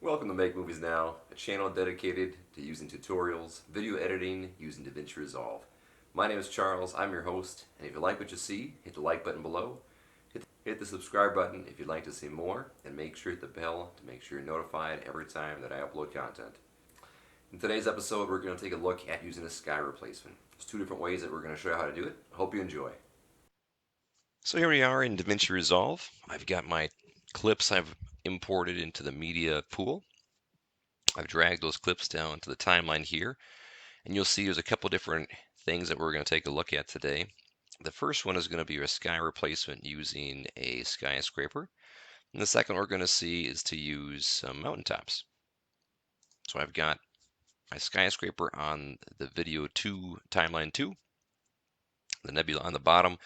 Welcome to Make Movies Now, a channel dedicated to using tutorials, video editing using DaVinci Resolve. My name is Charles, I'm your host, and if you like what you see, hit the like button below, hit the subscribe button if you'd like to see more, and make sure to hit the bell to make sure you're notified every time that I upload content. In today's episode, we're going to take a look at using a sky replacement. There's two different ways that we're going to show you how to do it. I hope you enjoy. So here we are in DaVinci Resolve. I've got my clips I've imported into the media pool. I've dragged those clips down to the timeline here, and you'll see there's a couple different things that we're going to take a look at today. The first one is going to be a sky replacement using a skyscraper, and the second we're going to see is to use some mountaintops. So I've got my skyscraper on the video 2, timeline 2, the nebula on the bottom.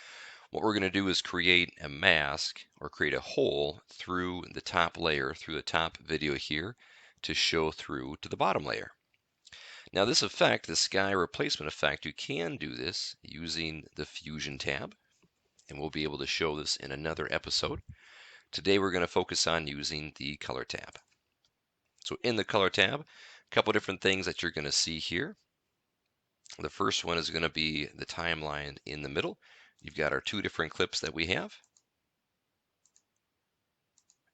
What we're going to do is create a mask or create a hole through the top layer, through the top video here, to show through to the bottom layer. Now this effect, the sky replacement effect, you can do this using the Fusion tab, and we'll be able to show this in another episode. Today we're going to focus on using the color tab. So in the color tab, a couple different things that you're going to see here. The first one is going to be the timeline in the middle. You've got our two different clips that we have,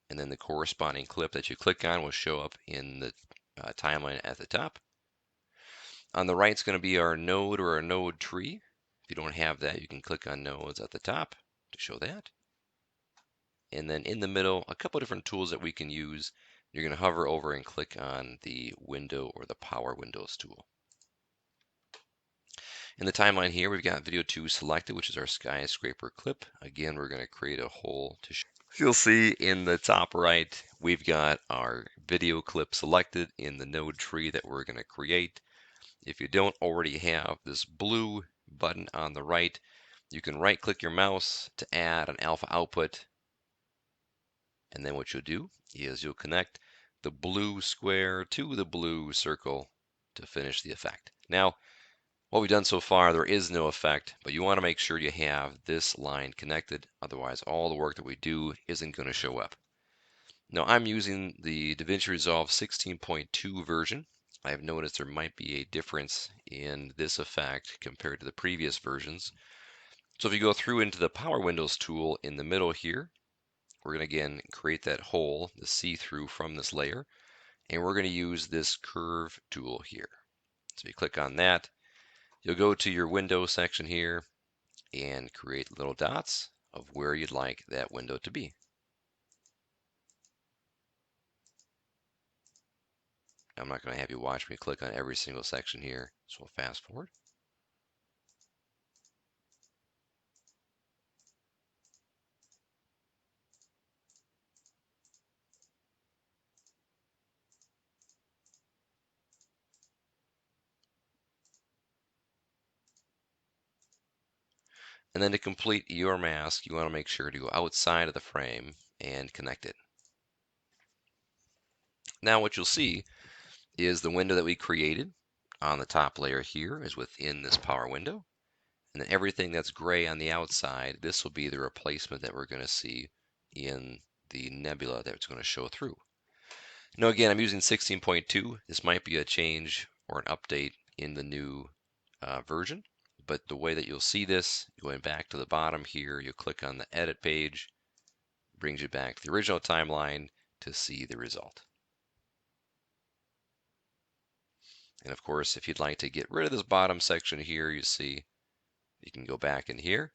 and then the corresponding clip that you click on will show up in the timeline at the top. On the right is going to be our node or our node tree. If you don't have that, you can click on nodes at the top to show that. And then in the middle, a couple different tools that we can use. You're going to hover over and click on the window or the power windows tool. In the timeline here, we've got video 2 selected, which is our skyscraper clip. Again, we're going to create a hole to show. So you'll see in the top right, we've got our video clip selected in the node tree that we're going to create. If you don't already have this blue button on the right, you can right click your mouse to add an alpha output. And then what you'll do is you'll connect the blue square to the blue circle to finish the effect. Now, what we've done so far, there is no effect, but you want to make sure you have this line connected. Otherwise, all the work that we do isn't going to show up. Now, I'm using the DaVinci Resolve 16.2 version. I've noticed there might be a difference in this effect compared to the previous versions. So if you go through into the Power Windows tool in the middle here, we're going to again create that hole, the see-through from this layer, and we're going to use this curve tool here. So you click on that, you'll go to your window section here and create little dots of where you'd like that window to be. I'm not going to have you watch me click on every single section here, so we'll fast forward. And then to complete your mask, you want to make sure to go outside of the frame and connect it. Now what you'll see is the window that we created on the top layer here is within this power window. And then everything that's gray on the outside, this will be the replacement that we're going to see in the nebula that's going to show through. Now again, I'm using 16.2. This might be a change or an update in the new version, but the way that you'll see this, going back to the bottom here, you'll click on the edit page, brings you back to the original timeline to see the result. And of course, if you'd like to get rid of this bottom section here, you see you can go back in here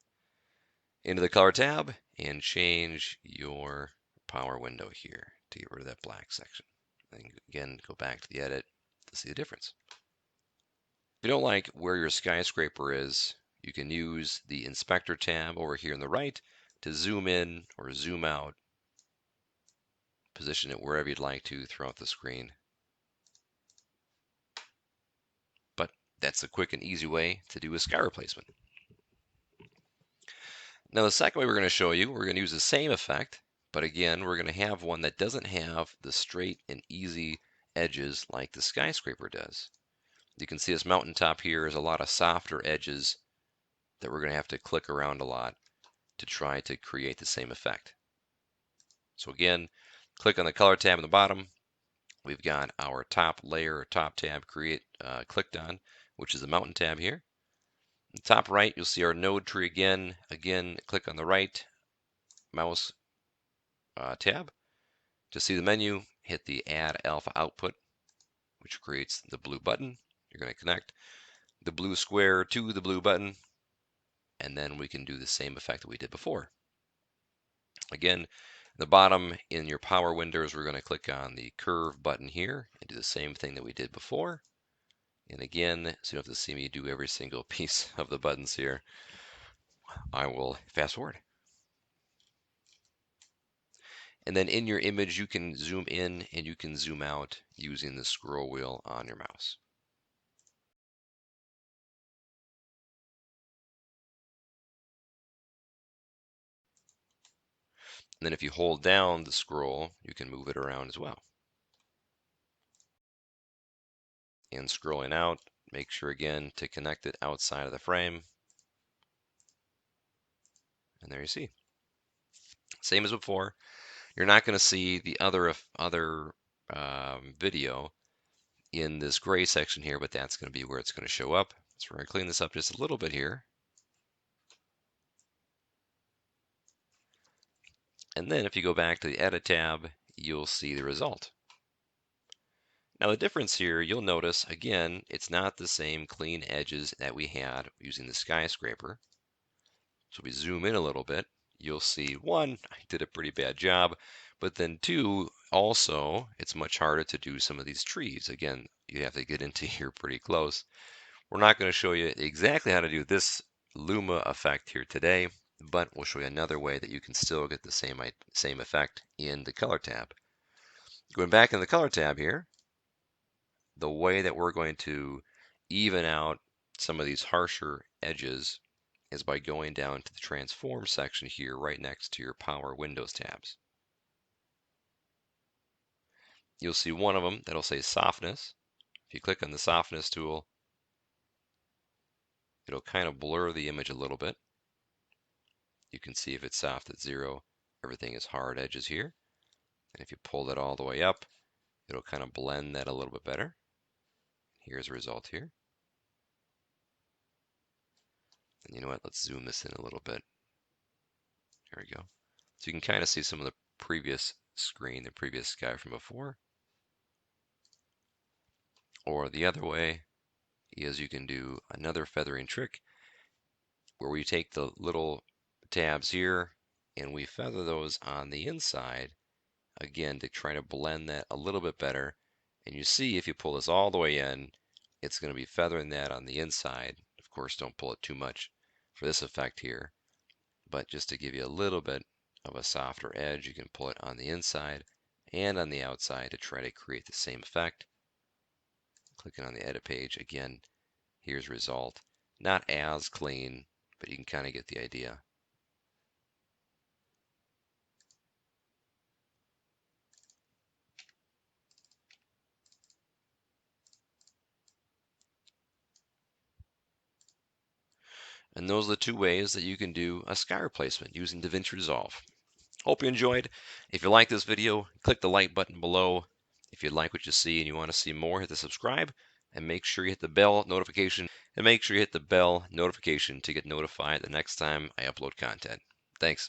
into the color tab and change your power window here to get rid of that black section. And again, go back to the edit to see the difference. If you don't like where your skyscraper is, you can use the inspector tab over here on the right to zoom in or zoom out, position it wherever you'd like to throughout the screen. But that's a quick and easy way to do a sky replacement. Now the second way we're going to show you, we're going to use the same effect, but again, we're going to have one that doesn't have the straight and easy edges like the skyscraper does. You can see this mountaintop here is a lot of softer edges that we're going to have to click around a lot to try to create the same effect. So again, click on the color tab in the bottom, we've got our top layer or top tab clicked on, which is the mountain tab here. In the top right, you'll see our node tree again. Again, click on the right mouse tab. To see the menu, hit the Add Alpha Output, which creates the blue button. You're going to connect the blue square to the blue button, and then we can do the same effect that we did before. Again, the bottom in your power windows, we're going to click on the curve button here and do the same thing that we did before. And again, so you don't have to see me do every single piece of the buttons here, I will fast forward. And then in your image, you can zoom in and you can zoom out using the scroll wheel on your mouse. And then if you hold down the scroll, you can move it around as well. And scrolling out, make sure again to connect it outside of the frame. And there you see. Same as before. You're not going to see the other video in this gray section here, but that's going to be where it's going to show up. So we're going to clean this up just a little bit here. And then if you go back to the Edit tab, you'll see the result. Now the difference here, you'll notice, again, it's not the same clean edges that we had using the skyscraper. So if we zoom in a little bit, you'll see, one, I did a pretty bad job, but then two, also, it's much harder to do some of these trees. Again, you have to get into here pretty close. We're not going to show you exactly how to do this Luma effect here today, but we'll show you another way that you can still get the same effect in the color tab. Going back in the color tab here, the way that we're going to even out some of these harsher edges is by going down to the transform section here right next to your power windows tabs. You'll see one of them that'll say softness. If you click on the softness tool, it'll kind of blur the image a little bit. You can see if it's soft at 0, everything is hard edges here. And if you pull that all the way up, it'll kind of blend that a little bit better. Here's a result here. And you know what? Let's zoom this in a little bit. There we go. So you can kind of see some of the previous screen, the previous sky from before. Or the other way is you can do another feathering trick where we take the little tabs here and we feather those on the inside, again, to try to blend that a little bit better. And you see if you pull this all the way in, it's going to be feathering that on the inside. Of course, don't pull it too much for this effect here, but just to give you a little bit of a softer edge, you can pull it on the inside and on the outside to try to create the same effect. Clicking on the edit page, again, here's result. Not as clean, but you can kind of get the idea. And those are the two ways that you can do a sky replacement using DaVinci Resolve. Hope you enjoyed. If you like this video, click the like button below. If you like what you see and you want to see more, hit the subscribe and make sure you hit the bell notification to get notified the next time I upload content. Thanks.